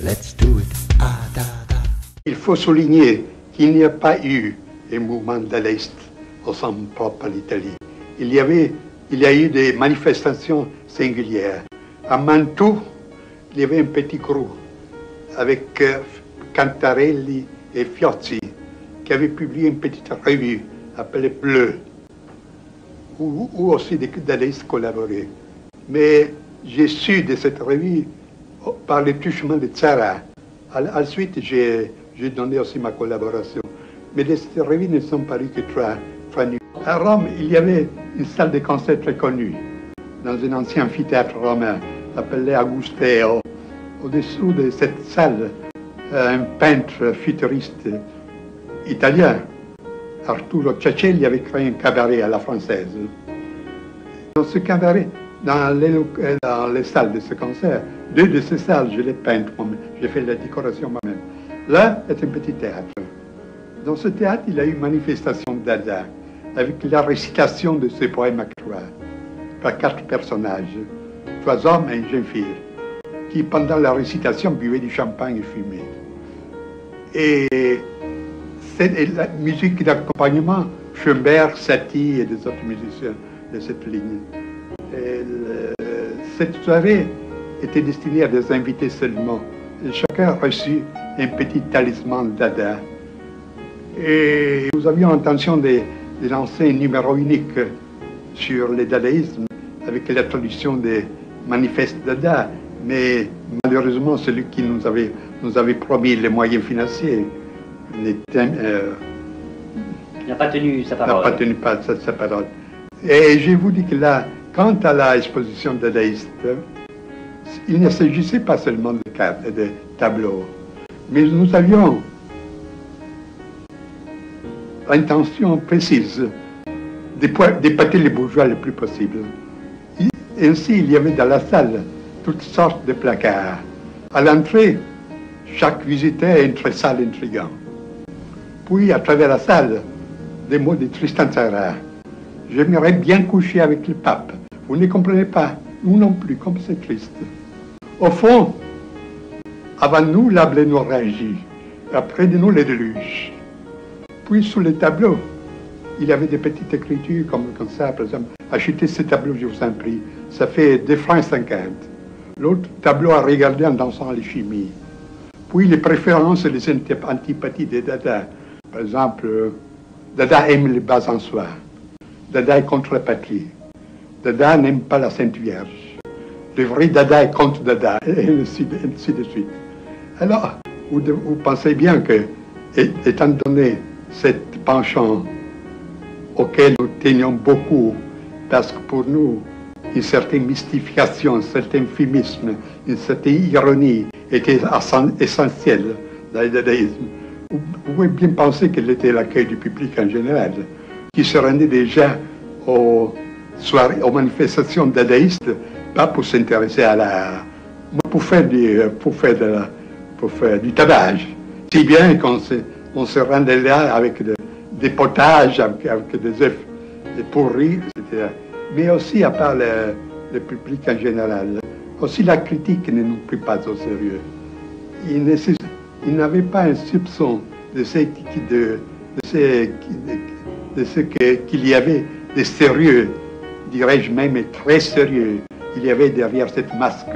Let's do it. Ah, da, da. Il faut souligner qu'il n'y a pas eu un mouvement dadaïste au sens propre à l'Italie. Il y a eu des manifestations singulières. À Mantoue, il y avait un petit groupe avec Cantarelli et Fiozzi qui avaient publié une petite revue appelée Bleu, où aussi des dadaïstes collaboraient. Mais j'ai su de cette revue par le truchement de Tzara. À la suite, j'ai donné aussi ma collaboration. Mais de cette revue ne sont parues que trois nuits. À Rome, il y avait une salle de concert très connue, dans un ancien amphithéâtre romain, appelé Augusteo. Au-dessous de cette salle, un peintre futuriste italien, Arturo Ciacelli, avait créé un cabaret à la française. Dans ce cabaret, dans les salles de ce concert, deux de ces salles, je les peins moi-même, j'ai fait la décoration moi-même. Là est un petit théâtre. Dans ce théâtre, il y a eu une manifestation de Dada, avec la récitation de ce poème actuel, par 4 personnages, 3 hommes et une jeune fille, qui, pendant la récitation, buvaient du champagne et fumaient. Et la musique d'accompagnement, Schoenberg, Satie et des autres musiciens de cette ligne. Cette soirée était destinée à des invités seulement. Et chacun a reçu un petit talisman Dada. Et nous avions l'intention de lancer un numéro unique sur le dadaïsme avec la traduction des manifestes Dada. Mais malheureusement, celui qui nous avait promis les moyens financiers n'a pas tenu sa parole. N'a pas tenu sa parole. Et je vous dis que là, quant à l'exposition dadaïste, il ne s'agissait pas seulement de cartes et de tableaux, mais nous avions l'intention précise d'épater les bourgeois le plus possible. Ainsi, il y avait dans la salle toutes sortes de placards. À l'entrée, chaque visiteur entre salle intrigant. Puis, à travers la salle, des mots de Tristan Tzara. J'aimerais bien coucher avec le pape. Vous ne comprenez pas, nous non plus, comme c'est triste. Au fond, avant nous, la blénorragie, après de nous, les déluges. Puis, sous les tableaux, il y avait des petites écritures comme ça, par exemple, achetez ce tableau, je vous en prie, ça fait 2,50 francs. L'autre tableau à regarder en dansant à l'alchimie. Puis les préférences et les antipathies des Dada. Par exemple, Dada aime les bas en soi. Dada est contre la patrie. Dada n'aime pas la Sainte Vierge. Le vrai Dada est contre Dada, et ainsi de suite. Alors, vous pensez bien que, étant donné cet penchant auquel nous tenions beaucoup, parce que pour nous, une certaine mystification, un certain euphémisme, une certaine ironie était essentielle dans le dadaïsme. Vous pouvez bien penser quel était l'accueil du public en général, qui se rendait déjà aux manifestations dadaïstes, pas pour s'intéresser pour faire du tabac. Si bien qu'on se rendait là avec des potages, avec des œufs pourris, etc. Mais aussi, à part le public en général, aussi la critique ne nous prit pas au sérieux. Il n'avait pas un soupçon de ce qu'il y avait de sérieux, dirais-je même, et très sérieux. Il y avait derrière cette masque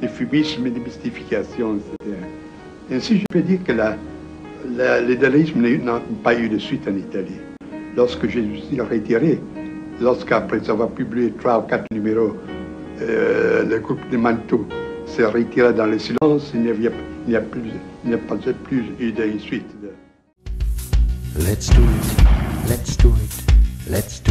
de fumisme et de mystification, etc. Ainsi, je peux dire que le dadaïsme n'a pas eu de suite en Italie. Lorsque je suis retiré, lorsqu'après avoir publié 3 ou 4 numéros, le groupe de Mantoue s'est retiré dans le silence, il n'y a pas plus eu de suite. Let's do it, let's do it, let's do it.